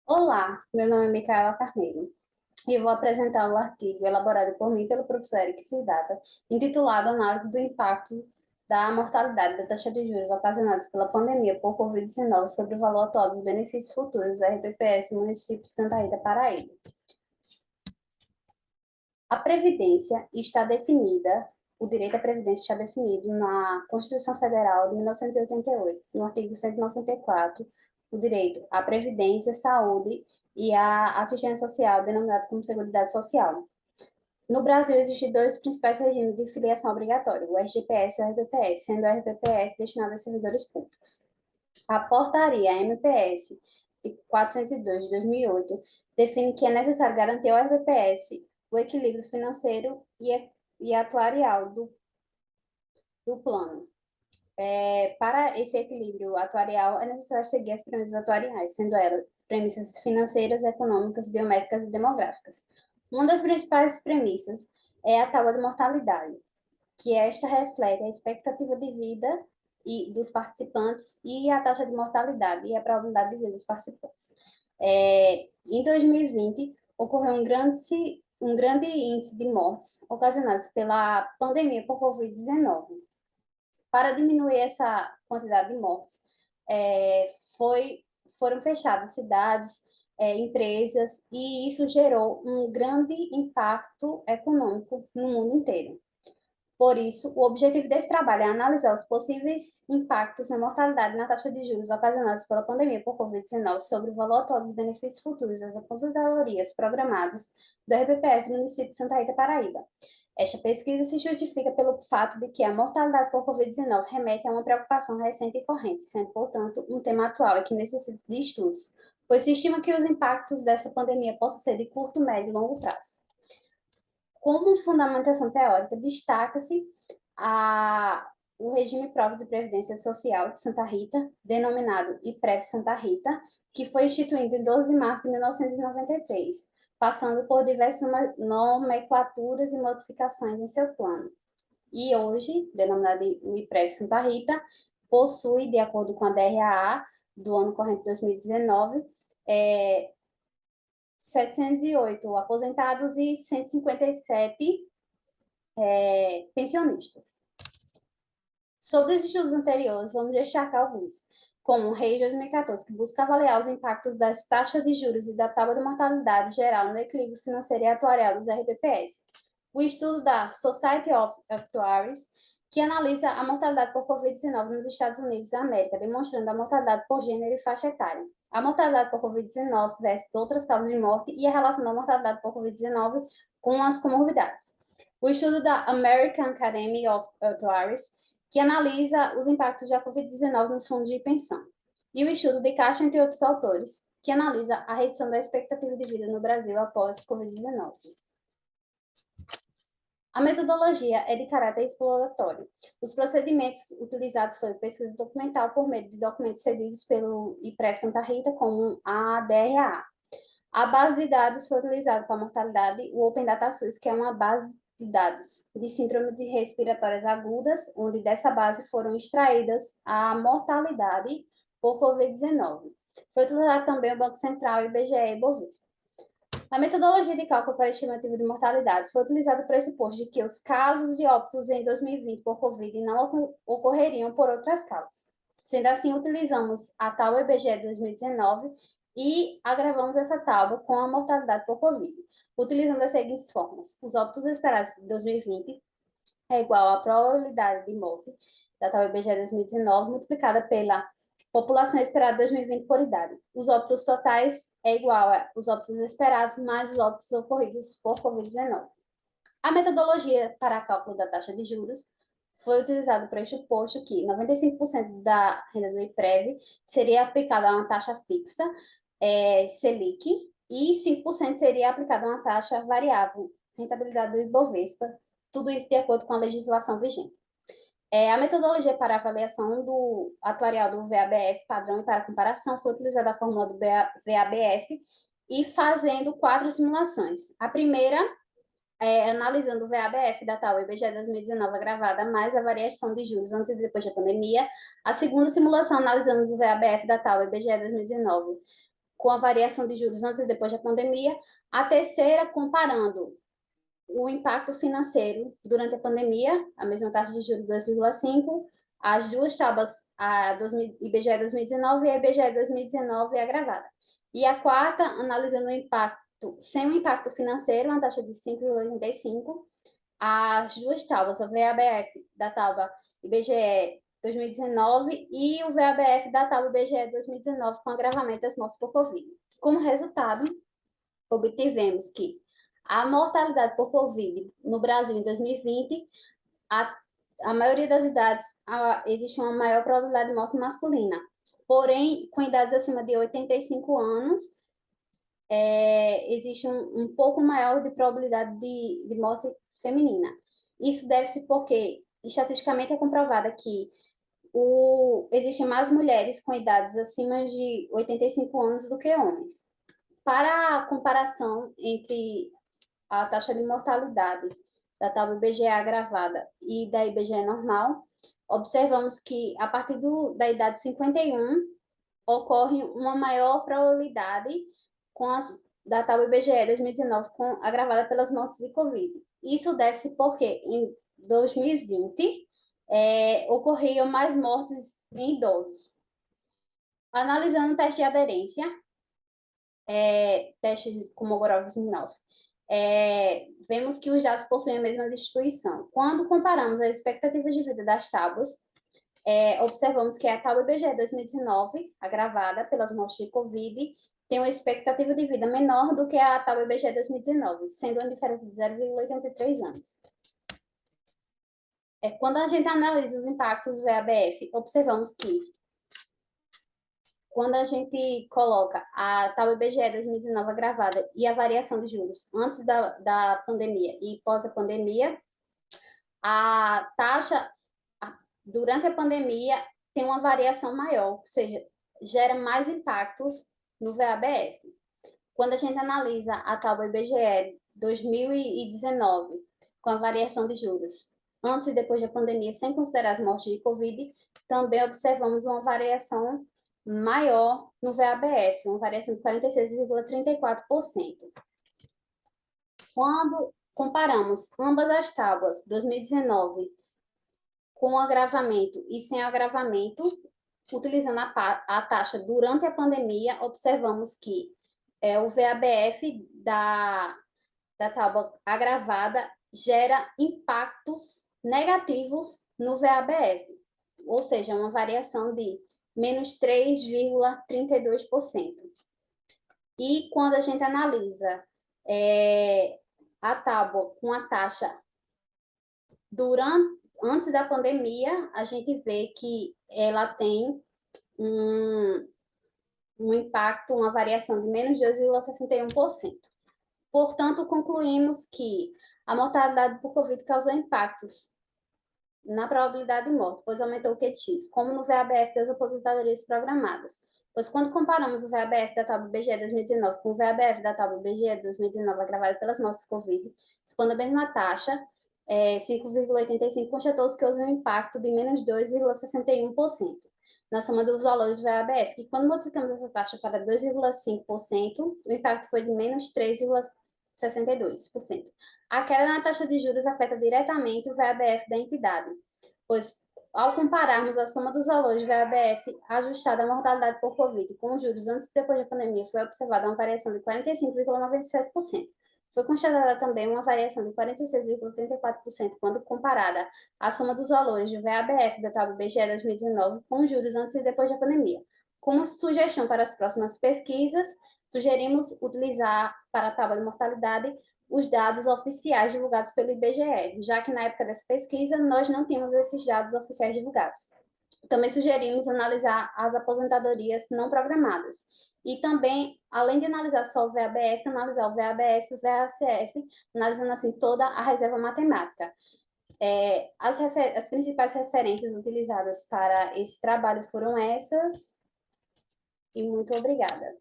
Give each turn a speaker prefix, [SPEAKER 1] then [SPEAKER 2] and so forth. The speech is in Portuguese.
[SPEAKER 1] Olá, meu nome é Micaela Carneiro e eu vou apresentar o artigo elaborado por mim e pelo professor Eric Siddhartha, intitulado Análise do Impacto da Mortalidade da Taxa de Juros Ocasionados pela Pandemia por Covid-19 sobre o valor atual dos benefícios futuros do RPPS no município de Santa Rita, Paraíba. A Previdência está definida, o direito à Previdência está definido na Constituição Federal de 1988, no artigo 194, o direito à Previdência, Saúde e à Assistência Social, denominado como Seguridade Social. No Brasil, existem dois principais regimes de filiação obrigatória, o RGPS e o RPPS, sendo o RPPS destinado a servidores públicos. A portaria MPS de 402 de 2008 define que é necessário garantir ao RPPS o equilíbrio financeiro e atuarial do plano. Para esse equilíbrio atuarial, é necessário seguir as premissas atuariais, sendo elas premissas financeiras, econômicas, biométricas e demográficas. Uma das principais premissas é a tábua de mortalidade, que esta reflete a expectativa de vida dos participantes e a taxa de mortalidade e a probabilidade de vida dos participantes. Em 2020, ocorreu um grande índice de mortes ocasionadas pela pandemia por Covid-19. Para diminuir essa quantidade de mortes, é, foi, foram fechadas cidades, empresas, e isso gerou um grande impacto econômico no mundo inteiro. Por isso, o objetivo desse trabalho é analisar os possíveis impactos na mortalidade e na taxa de juros ocasionados pela pandemia por Covid-19 sobre o valor atual dos benefícios futuros das aposentadorias programadas do RPPS do município de Santa Rita, Paraíba. Esta pesquisa se justifica pelo fato de que a mortalidade por Covid-19 remete a uma preocupação recente e corrente, sendo, portanto, um tema atual e que necessita de estudos, pois se estima que os impactos dessa pandemia possam ser de curto, médio e longo prazo. Como fundamentação teórica, destaca-se o regime próprio de previdência social de Santa Rita, denominado IPREV Santa Rita, que foi instituído em 12 de março de 1993, passando por diversas nomenclaturas e modificações em seu plano. E hoje, denominado IPREV Santa Rita, possui, de acordo com a DRAA do ano corrente 2019, 708 aposentados e 157 pensionistas. Sobre os estudos anteriores, vamos destacar alguns, como o REI 2014, que busca avaliar os impactos das taxas de juros e da tábua de mortalidade geral no equilíbrio financeiro e atuarial dos RPPS. O estudo da Society of Actuaries, que analisa a mortalidade por Covid-19 nos Estados Unidos da América, demonstrando a mortalidade por gênero e faixa etária. A mortalidade por Covid-19 versus outras causas de morte e a relação da mortalidade por Covid-19 com as comorbidades. O estudo da American Academy of Actuaries, que analisa os impactos da Covid-19 nos fundos de pensão. E o estudo de Caixa, entre outros autores, que analisa a redução da expectativa de vida no Brasil após Covid-19. A metodologia é de caráter exploratório. Os procedimentos utilizados foram pesquisa documental por meio de documentos cedidos pelo IPREV Santa Rita, como a DRA. A base de dados foi utilizada para a mortalidade, o Open Data SUS, que é uma base de dados de síndrome de respiratórias agudas, onde dessa base foram extraídas a mortalidade por Covid-19. Foi utilizado também o Banco Central, IBGE e Bovespa. A metodologia de cálculo para estimativa de mortalidade foi utilizada para pressuposto de que os casos de óbitos em 2020 por Covid não ocorreriam por outras causas. Sendo assim, utilizamos a tábua IBGE 2019 e agravamos essa tábua com a mortalidade por Covid, utilizando as seguintes formas. Os óbitos esperados de 2020 é igual à probabilidade de morte da tábua IBGE 2019 multiplicada pela população esperada 2020 por idade. Os óbitos totais é igual aos óbitos esperados mais os óbitos ocorridos por Covid-19. A metodologia para cálculo da taxa de juros foi utilizada para este posto que 95% da renda do IPREV seria aplicada a uma taxa fixa, Selic, e 5% seria aplicada a uma taxa variável, rentabilidade do Ibovespa, tudo isso de acordo com a legislação vigente. A metodologia para avaliação do atuarial do VABF padrão e para comparação foi utilizada a fórmula do VABF e fazendo 4 simulações. A primeira analisando o VABF da tal IBGE 2019 agravada, mais a variação de juros antes e depois da pandemia. A segunda simulação analisando o VABF da tal IBGE 2019 com a variação de juros antes e depois da pandemia. A terceira, comparando o impacto financeiro durante a pandemia, a mesma taxa de juros 2,5, as duas tábuas, a IBGE 2019 e a IBGE 2019 agravada. E a quarta, analisando o impacto, sem o impacto financeiro, uma taxa de 5,85, as duas tábuas, a VABF da tábua IBGE 2019 e o VABF da tábua IBGE 2019 com agravamento das mortes por Covid. Como resultado, obtivemos que a mortalidade por Covid no Brasil em 2020, a maioria das idades, existe uma maior probabilidade de morte masculina. Porém, com idades acima de 85 anos, existe um pouco maior de probabilidade de morte feminina. Isso deve-se porque, estatisticamente, é comprovado que existem mais mulheres com idades acima de 85 anos do que homens. Para a comparação entre a taxa de mortalidade da tábua IBGE agravada e da IBGE normal, observamos que, a partir da idade de 51, ocorre uma maior probabilidade da tábua IBGE 2019 agravada pelas mortes de Covid. Isso deve-se porque, em 2020, ocorriam mais mortes em idosos. Analisando o teste de aderência, teste como Gorov-Smirnov, vemos que os dados possuem a mesma distribuição. Quando comparamos as expectativas de vida das tábuas, observamos que a tábua IBGE 2019, agravada pelas mortes de Covid, tem uma expectativa de vida menor do que a tábua IBGE 2019, sendo uma diferença de 0,83 anos. Quando a gente analisa os impactos do VABF, observamos que, quando a gente coloca a tábua IBGE 2019 agravada e a variação de juros antes da pandemia e pós a pandemia, a taxa durante a pandemia tem uma variação maior, ou seja, gera mais impactos no VABF. Quando a gente analisa a tábua IBGE 2019 com a variação de juros antes e depois da pandemia, sem considerar as mortes de Covid, também observamos uma variação maior no VABF, uma variação de 46,34%. Quando comparamos ambas as tábuas, 2019, com agravamento e sem agravamento, utilizando a taxa durante a pandemia, observamos que o VABF da tábua agravada gera impactos negativos no VABF, ou seja, uma variação de menos 3,32%. E quando a gente analisa a tábua com a taxa antes da pandemia, a gente vê que ela tem um impacto, uma variação de menos 2,61%. Portanto, concluímos que a mortalidade por Covid causou impactos na probabilidade de morte, pois aumentou o QX, como no VABF das aposentadorias programadas. Pois quando comparamos o VABF da tábua IBGE 2019 com o VABF da tábua IBGE 2019 agravado pelas mortes Covid, expondo a mesma taxa, 5,85, constatou-se que houve um impacto de menos 2,61% na soma dos valores do VABF, que quando modificamos essa taxa para 2,5%, o impacto foi de menos 3,62%. A queda na taxa de juros afeta diretamente o VABF da entidade, pois, ao compararmos a soma dos valores do VABF ajustada à mortalidade por Covid com os juros antes e depois da pandemia, foi observada uma variação de 45,97%. Foi constatada também uma variação de 46,34% quando comparada à soma dos valores do VABF da tábua IBGE 2019 com os juros antes e depois da pandemia. Como sugestão para as próximas pesquisas, sugerimos utilizar para a tábua de mortalidade os dados oficiais divulgados pelo IBGE, já que na época dessa pesquisa nós não tínhamos esses dados oficiais divulgados. Também sugerimos analisar as aposentadorias não programadas. E também, além de analisar só o VABF, analisar o VABF e o VACF, analisando assim toda a reserva matemática. As principais referências utilizadas para esse trabalho foram essas, e muito obrigada.